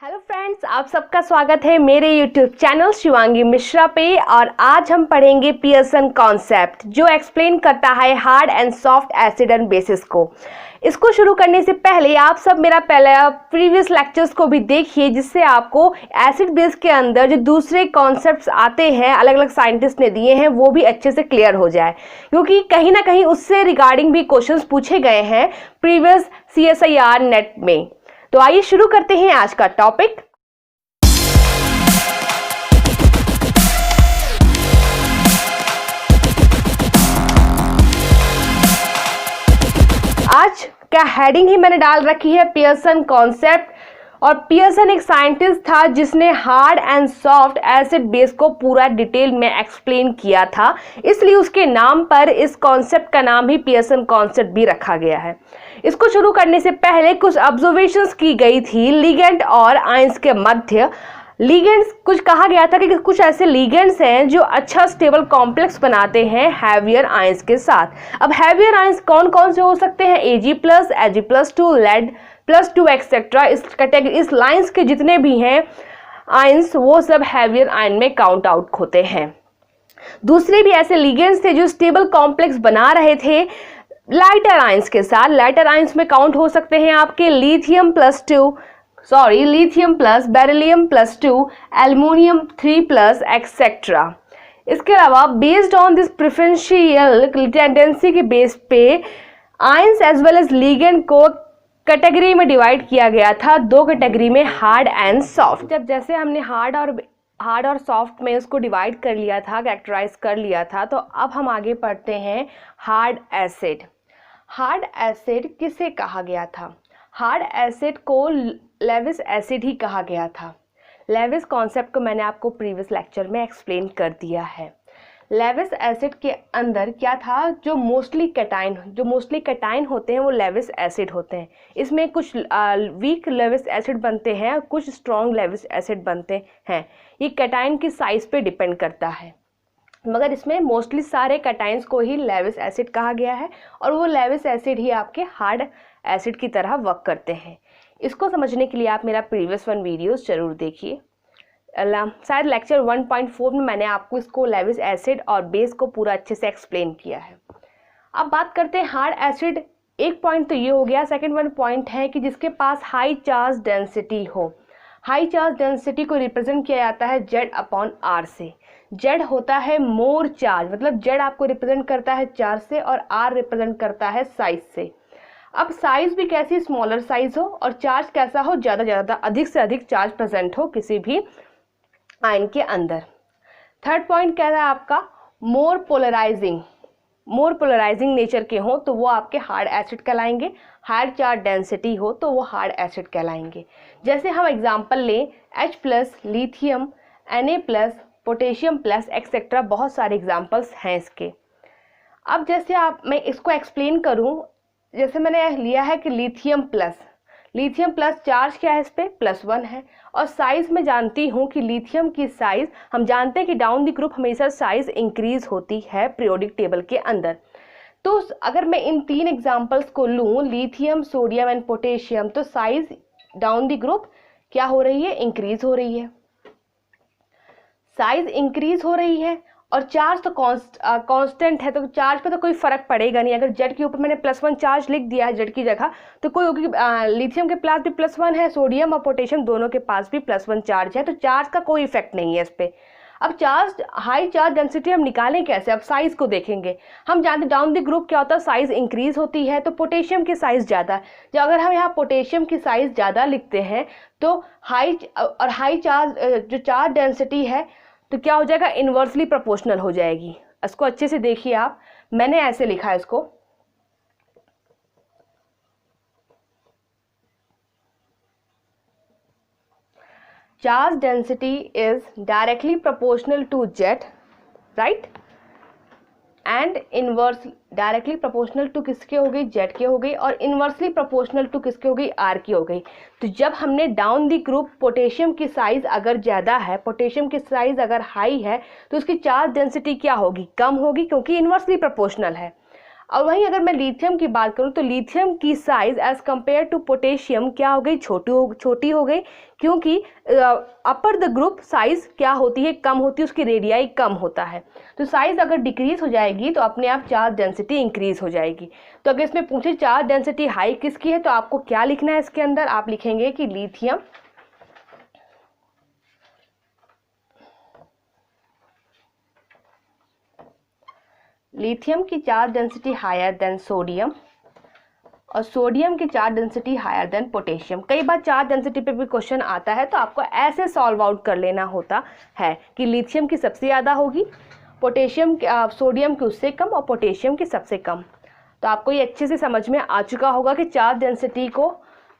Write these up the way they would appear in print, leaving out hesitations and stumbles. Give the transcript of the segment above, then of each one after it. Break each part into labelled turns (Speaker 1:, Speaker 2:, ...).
Speaker 1: Hello friends, आप सबका स्वागत है मेरे यूट्यूब चैनल शिवांगी मिश्रा पे। और आज हम पढ़ेंगे पियर्सन कॉन्सेप्ट जो एक्सप्लेन करता है hard and soft acid and bases को। इसको शुरू करने से पहले आप सब मेरा पहला प्रीवियस लेक्चर्स को भी देखिए, जिससे आपको एसिड बेस के अंदर जो दूसरे कॉन्सेप्ट्स आते हैं अलग अलग साइंटिस्ट ने दिए हैं वो भी अच्छे से क्लियर हो जाए, क्योंकि कहीं ना कहीं उससे रिगार्डिंग भी क्वेश्चंस पूछे गए हैं प्रीवियस CSIR नेट में। तो आइए शुरू करते हैं आज का टॉपिक। आज का हेडिंग ही मैंने डाल रखी है पियर्सन कॉन्सेप्ट। और पियर्सन एक साइंटिस्ट था जिसने hard and soft acid base को पूरा डिटेल में एक्सप्लेन किया था, इसलिए उसके नाम पर इस कॉन्सेप्ट का नाम ही पियर्सन कॉन्सेप्ट भी रखा गया है। इसको शुरू करने से पहले कुछ ऑब्जर्वेशंस की गई थी लिगेंड और आयंस के मध्य। लिगेंड्स कुछ कहा गया था कि कुछ ऐसे लिगेंड्स हैं जो अच्छा स्टेबल कॉम्प्लेक्स बनाते हैं हैवियर आयंस के साथ। अब हैवियर आयंस कौन कौन से हो सकते हैं? Ag+, Ag+2, Lead+2 etcetera. इस लाइंस के जितने भी हैं आयंस वो सब हैवियर आयन में काउंट आउट होते हैं। दूसरे भी ऐसे लिगेंड्स थे जो स्टेबल कॉम्प्लेक्स बना रहे थे लाइटर आयंस के साथ। लाइटर आयंस में काउंट हो सकते हैं आपके लिथियम+2, बेरिलियम+2, एल्युमिनियम 3+ एक्सेट्रा। इसके अलावा based on this preferential tendency के बेस पे ions as well as ligand को कैटेगरी में डिवाइड किया गया था, दो कैटेगरी में, हार्ड एंड सॉफ्ट। जब जैसे हमने हार्ड और सॉफ्ट में उसको डिवाइड कर लिया था, कैरेक्टराइज कर लिया था, तो अब हम आगे पढ़ते हैं हार्ड एसिड। हार्ड एसिड किसे कहा गया था? हार्ड एसिड को लेविस एसिड ही कहा गया था। लेविस कॉन्सेप्ट को मैंने आपको प्रीवियस लेक्चर में एक्सप्लेन कर दिया है। लेविस एसिड के अंदर क्या था? जो मोस्टली कैटाइन होते हैं वो लेविस एसिड होते हैं। इसमें कुछ वीक लेविस एसिड बनते हैं, कुछ स्ट्रॉन्ग लेविस एसिड बनते हैं। ये कैटाइन की साइज पे डिपेंड करता है, मगर इसमें मोस्टली सारे कैटाइंस को ही लेविस एसिड कहा गया है और वो लेविस एसिड ही आपके हार्ड एसिड की तरह वर्क करते हैं। इसको समझने के लिए आप मेरा प्रीवियस वीडियोस जरूर देखिए। शायद लेक्चर 1.4 में मैंने आपको इसको लेविस एसिड और बेस को पूरा अच्छे से एक्सप्लेन किया है। अब बात करते हैं हार्ड एसिड। एक पॉइंट तो ये हो गया। सेकंड पॉइंट है कि जिसके पास हाई चार्ज डेंसिटी हो। हाई चार्ज डेंसिटी को रिप्रेजेंट किया जाता है Z/R से। Z होता है मोर चार्ज, मतलब Z आपको रिप्रेजेंट करता है चार्ज से और R रिप्रेजेंट करता है साइज से। अब साइज भी कैसी? स्मॉलर साइज हो और चार्ज कैसा हो? ज़्यादा अधिक से अधिक चार्ज प्रेजेंट हो किसी भी आयन के अंदर। थर्ड पॉइंट क्या है आपका? मोर पोलराइजिंग नेचर के हो तो वो आपके हार्ड एसिड कहलाएंगे। हायर चार्ज डेंसिटी हो तो वो हार्ड एसिड कहलाएंगे। जैसे हम एग्जांपल लें H+, lithium, Na+, potassium plus etcetera, बहुत सारे एग्जांपल्स हैं इसके। अब जैसे मैं इसको एक्सप्लेन करूं, जैसे मैंने लिया है कि लिथियम प्लस चार्ज क्या है इस पे? +1 है। और साइज में जानती हूँ कि लिथियम की साइज, हम जानते हैं कि डाउन द ग्रुप हमेशा साइज इंक्रीज होती है पीरियोडिक टेबल के अंदर। तो अगर मैं इन तीन एग्जांपल्स को लूँ, लिथियम, सोडियम एंड पोटेशियम, तो साइज डाउन द ग्रुप क्या हो रही है? इंक्रीज हो रही है। साइज इंक्रीज हो रही है और चार्ज तो कांस्टेंट है, तो चार्ज पे तो कोई फर्क पड़ेगा नहीं। अगर Z के ऊपर मैंने +1 चार्ज लिख दिया है Z की जगह, तो कोई होगी लिथियम के पास भी +1 है, सोडियम और पोटेशियम दोनों के पास भी +1 चार्ज है, तो चार्ज का कोई इफेक्ट नहीं है इस पर। अब हाई चार्ज डेंसिटी हम निकालें कैसे? अब साइज को देखेंगे। हम जानते डाउन द ग्रुप क्या होता है? साइज इंक्रीज होती है, तो पोटेशियम की साइज ज़्यादा है। जो अगर हम यहाँ पोटेशियम की साइज ज़्यादा लिखते हैं तो हाई चार्ज जो चार्ज डेंसिटी है तो क्या हो जाएगा? इन्वर्सली प्रोपोर्शनल हो जाएगी। इसको अच्छे से देखिए आप, मैंने ऐसे लिखा है इसको। Charge density is directly proportional to Z, right, and inverse directly proportional to किसके हो गई? Z के हो गई, और इनवर्सली प्रोपोर्शनल टू किसके हो गई? R की हो गई। तो जब हमने डाउन द ग्रुप पोटेशियम की साइज अगर ज़्यादा है, पोटेशियम की साइज अगर हाई है, तो उसकी चार्ज डेंसिटी क्या होगी? कम होगी, क्योंकि इनवर्सली प्रोपोर्शनल है। और वहीं अगर मैं लिथियम की बात करूं तो लिथियम की size as compare to potassium क्या हो गई, छोटी हो गई, क्योंकि अपर द ग्रुप साइज क्या होती है, कम होती है, उसकी रेडियाई कम होता है। तो साइज अगर डिक्रीज हो जाएगी तो अपने आप चार्ज डेंसिटी इंक्रीज हो जाएगी। तो अगर इसमें पूछे चार्ज डेंसिटी हाई किसकी है तो आपको क्या लिखना है इसके अंदर, आप लिखेंगे कि लिथियम की charge density higher than sodium और सोडियम की charge density higher than potassium. कई बार चार्ज डेंसिटी पे भी क्वेश्चन आता है तो आपको ऐसे सॉल्व आउट कर लेना होता है कि लिथियम की सबसे ज़्यादा होगी, पोटेशियम सोडियम की उससे कम और पोटेशियम की सबसे कम। तो आपको ये अच्छे से समझ में आ चुका होगा कि चार्ज डेंसिटी को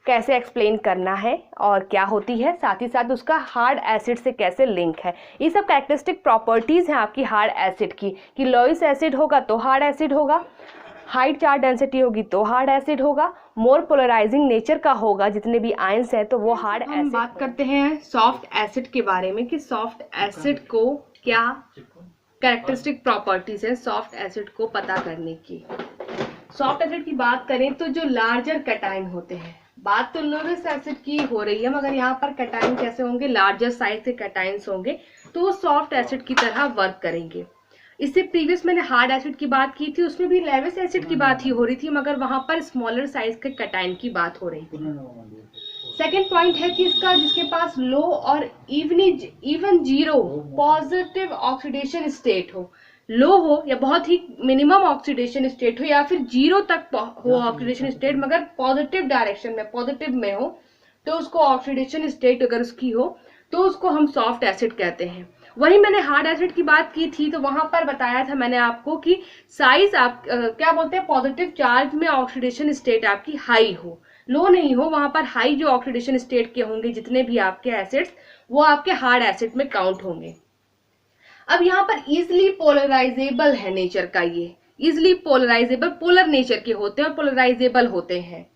Speaker 1: कैसे एक्सप्लेन करना है और क्या होती है, साथ ही साथ उसका हार्ड एसिड से कैसे लिंक है। ये सब कैरेक्टरिस्टिक प्रॉपर्टीज़ हैं आपकी हार्ड एसिड की, कि लोइस एसिड होगा तो हार्ड एसिड होगा, हाई चार्ज डेंसिटी होगी तो हार्ड एसिड होगा, मोर पोलराइजिंग नेचर का होगा, जितने भी आयंस हैं तो वो हार्ड एसिड। हम बात करते हैं सॉफ्ट एसिड के बारे में कि सॉफ्ट एसिड को क्या कैरेक्टरिस्टिक प्रॉपर्टीज है सॉफ्ट एसिड को पता करने की। सॉफ्ट एसिड की बात करें तो जो लार्जर कैटायन होते हैं, बात तो लोइस एसिड की हो रही है मगर यहाँ पर कैटायन कैसे होंगे, लार्जर साइज के कैटायन्स होंगे, तो वो सॉफ्ट एसिड की तरह वर्क करेंगे। इससे प्रीवियस मैंने हार्ड एसिड की बात की थी, उसमें भी लेविस एसिड की बात ही हो रही थी मगर वहां पर स्मॉलर साइज के कैटायन की बात हो रही थी। सेकेंड पॉइंट है कि इसका जिसके पास लो और even zero positive oxidation state हो, लो हो या बहुत ही मिनिमम ऑक्सीडेशन स्टेट हो या फिर जीरो तक हो ऑक्सीडेशन स्टेट मगर पॉजिटिव डायरेक्शन में पॉजिटिव में हो, तो उसको ऑक्सीडेशन स्टेट अगर उसकी हो तो उसको हम सॉफ्ट एसिड कहते हैं। वही मैंने हार्ड एसिड की बात की थी तो वहां पर बताया था मैंने आपको कि साइज आप क्या बोलते हैं, पॉजिटिव चार्ज में ऑक्सीडेशन स्टेट आपकी हाई हो, लो नहीं हो, वहां पर हाई जो ऑक्सीडेशन स्टेट के होंगे जितने भी आपके एसिड्स वो आपके हार्ड एसिड में काउंट होंगे। अब यहाँ पर इजिली पोलराइजेबल है नेचर का, ये इजिली पोलराइजेबल पोलर नेचर के होते हैं और पोलराइजेबल होते हैं।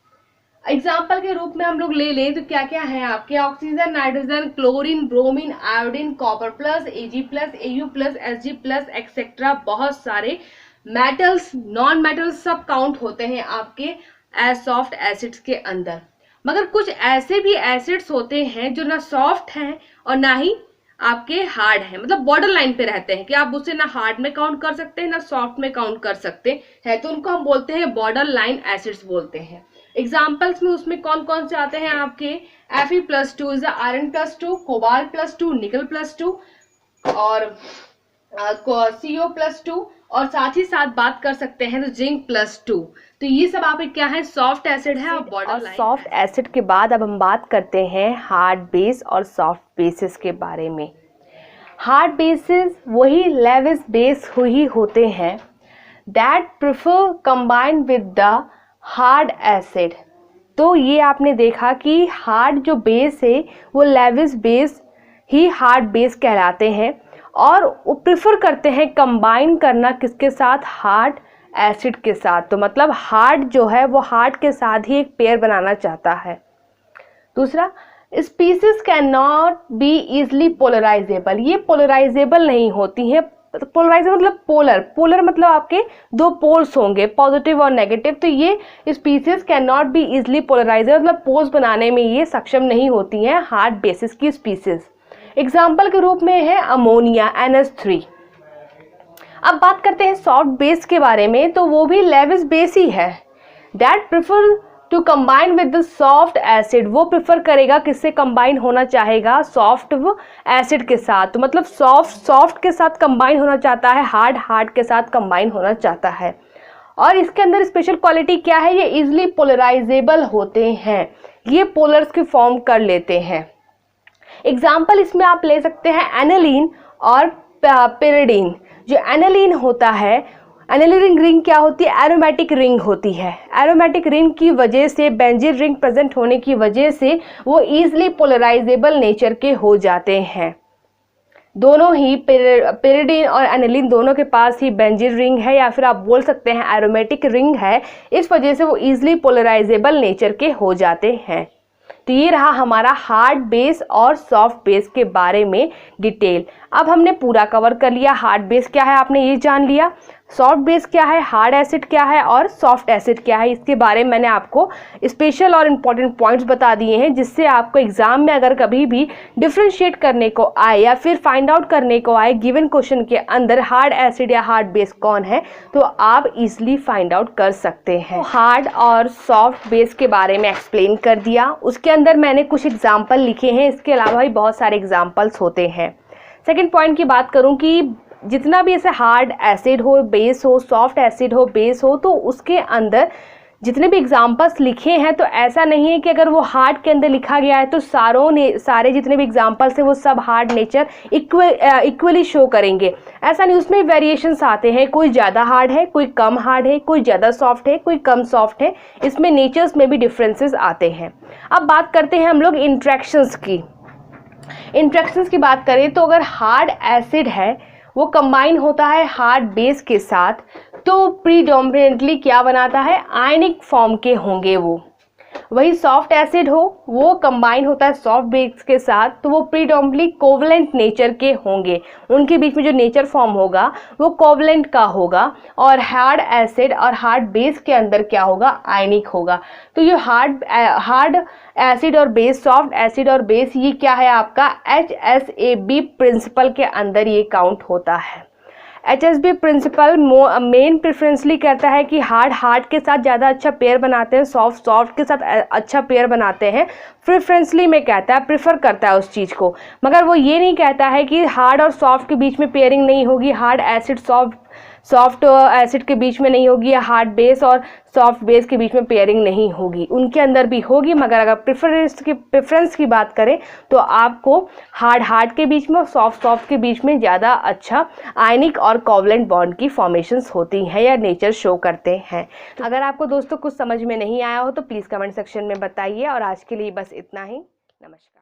Speaker 1: एग्जाम्पल के रूप में हम लोग ले लें तो क्या क्या है आपके, oxygen, nitrogen, chlorine, bromine, iodine, copper plus, Ag plus, Au plus, Hg plus etcetera, बहुत सारे मेटल्स, नॉन मेटल्स सब काउंट होते हैं आपके एज सॉफ्ट एसिड्स के अंदर। मगर कुछ ऐसे भी एसिड्स होते हैं जो ना सॉफ्ट हैं और ना ही आपके हार्ड है, मतलब बॉर्डर लाइन पे रहते हैं कि आप उसे ना हार्ड में काउंट कर सकते हैं ना सॉफ्ट में काउंट कर सकते हैं, तो उनको हम बोलते हैं बॉर्डर लाइन एसिड्स बोलते हैं। एग्जाम्पल्स में उसमें कौन कौन से आते हैं आपके, Fe+2 इज आयरन+2, कोबाल्ट+2, निकल+2 और CO+2 और साथ ही साथ बात कर सकते हैं तो जिंक+2। तो ये सब आपके क्या है, सॉफ्ट एसिड है और बॉर्डर लाइन। सॉफ्ट एसिड के बाद अब हम बात करते हैं हार्ड बेस और सॉफ्ट बेसिस के बारे में। हार्ड बेसिस वही लेविस बेस ही होते हैं that prefer combine with the hard acid. तो ये आपने देखा कि हार्ड जो बेस है वो लेविस बेस ही हार्ड बेस कहलाते हैं और वो प्रेफर करते हैं कंबाइन करना किसके साथ, हार्ड एसिड के साथ। तो मतलब हार्ड जो है वो हार्ड के साथ ही एक पेयर बनाना चाहता है। दूसरा, species can not be easily polarisable, ये पोलराइजेबल नहीं होती हैं। पोलराइजेबल मतलब पोलर मतलब आपके दो पोल्स होंगे पॉजिटिव और नेगेटिव, तो ये species can not be easily polarisable मतलब पोल्स बनाने में ये सक्षम नहीं होती हैं हार्ड बेसिस की स्पीसीज। एग्जाम्पल के रूप में है अमोनिया NH3। अब बात करते हैं सॉफ्ट बेस के बारे में, तो वो भी लेविस बेस ही है that prefer to combine with the soft acid, वो प्रेफर करेगा किससे कंबाइन होना चाहेगा, सॉफ्ट एसिड के साथ। तो मतलब सॉफ्ट के साथ कंबाइन होना चाहता है, हार्ड के साथ कंबाइन होना चाहता है। और इसके अंदर स्पेशल क्वालिटी क्या है, ये इजिली पोलराइजेबल होते हैं, ये पोलर्स की फॉर्म कर लेते हैं। एग्जाम्पल इसमें आप ले सकते हैं एनिलीन और पिरिडीन। जो एनिलीन होता है, एनिलीन रिंग क्या होती है, एरोमेटिक रिंग होती है। एरोमेटिक रिंग की वजह से, बेंजीन रिंग प्रेजेंट होने की वजह से वो ईजिली पोलराइजेबल नेचर के हो जाते हैं। दोनों ही पिरिडीन और एनिलीन दोनों के पास ही बेंजीन रिंग है या फिर आप बोल सकते हैं एरोमेटिक रिंग है, इस वजह से वो ईजिली पोलराइजेबल नेचर के हो जाते हैं। तो ये रहा हमारा हार्ड बेस और सॉफ्ट बेस के बारे में डिटेल। अब हमने पूरा कवर कर लिया, हार्ड बेस क्या है आपने ये जान लिया, सॉफ्ट बेस क्या है, हार्ड एसिड क्या है और सॉफ्ट एसिड क्या है, इसके बारे में मैंने आपको स्पेशल और इम्पॉर्टेंट पॉइंट्स बता दिए हैं, जिससे आपको एग्जाम में अगर कभी भी डिफ्रेंशिएट करने को आए या फिर फाइंड आउट करने को आए गिवन क्वेश्चन के अंदर हार्ड एसिड या हार्ड बेस कौन है, तो आप इजीली फाइंड आउट कर सकते हैं। हार्ड और सॉफ्ट बेस के बारे में एक्सप्लेन कर दिया, उसके अंदर मैंने कुछ एग्जाम्पल लिखे हैं, इसके अलावा भी बहुत सारे एग्जाम्पल्स होते हैं। सेकेंड पॉइंट की बात करूँ कि जितना भी ऐसे हार्ड एसिड हो, बेस हो, सॉफ्ट एसिड हो, बेस हो, तो उसके अंदर जितने भी एग्जाम्पल्स लिखे हैं तो ऐसा नहीं है कि अगर वो हार्ड के अंदर लिखा गया है तो सारे जितने भी एग्जाम्पल्स हैं वो सब हार्ड नेचर इक्वली शो करेंगे, ऐसा नहीं। उसमें वेरिएशंस आते हैं, कोई ज़्यादा हार्ड है, कोई कम हार्ड है, कोई ज़्यादा सॉफ्ट है, कोई कम सॉफ्ट है, इसमें नेचर्स में भी डिफरेंसेस आते हैं। अब बात करते हैं हम लोग इंट्रैक्शंस की। इंट्रैक्शंस की बात करें तो अगर हार्ड एसिड है वो कंबाइन होता है हार्ड बेस के साथ, तो प्रीडोमिनेंटली क्या बनाता है, आयनिक फॉर्म के होंगे वो। वही सॉफ्ट एसिड हो वो कंबाइन होता है सॉफ्ट बेस के साथ, तो वो प्रीडोमिनेंटली कोवलेंट नेचर के होंगे, उनके बीच में जो नेचर फॉर्म होगा वो कोवलेंट का होगा। और हार्ड एसिड और हार्ड बेस के अंदर क्या होगा, आयनिक होगा। तो ये हार्ड एसिड और बेस, सॉफ्ट एसिड और बेस, ये क्या है आपका HSAB प्रिंसिपल के अंदर ये काउंट होता है। HSB प्रिंसिपल मेन प्रेफरेंसली कहता है कि हार्ड के साथ ज़्यादा अच्छा पेयर बनाते हैं, सॉफ्ट के साथ अच्छा पेयर बनाते हैं। प्रेफरेंसली में कहता है, प्रेफर करता है उस चीज़ को, मगर वो ये नहीं कहता है कि हार्ड और सॉफ्ट के बीच में पेयरिंग नहीं होगी, हार्ड एसिड सॉफ्ट एसिड के बीच में नहीं होगी, या हार्ड बेस और सॉफ्ट बेस के बीच में पेयरिंग नहीं होगी। उनके अंदर भी होगी, मगर अगर प्रेफरेंस की बात करें तो आपको हार्ड के बीच में और सॉफ्ट के बीच में ज़्यादा अच्छा आयनिक और कोवलेंट बॉन्ड की फॉर्मेशंस होती हैं या नेचर शो करते हैं। अगर आपको दोस्तों कुछ समझ में नहीं आया हो तो प्लीज़ कमेंट सेक्शन में बताइए। और आज के लिए बस इतना ही। नमस्कार।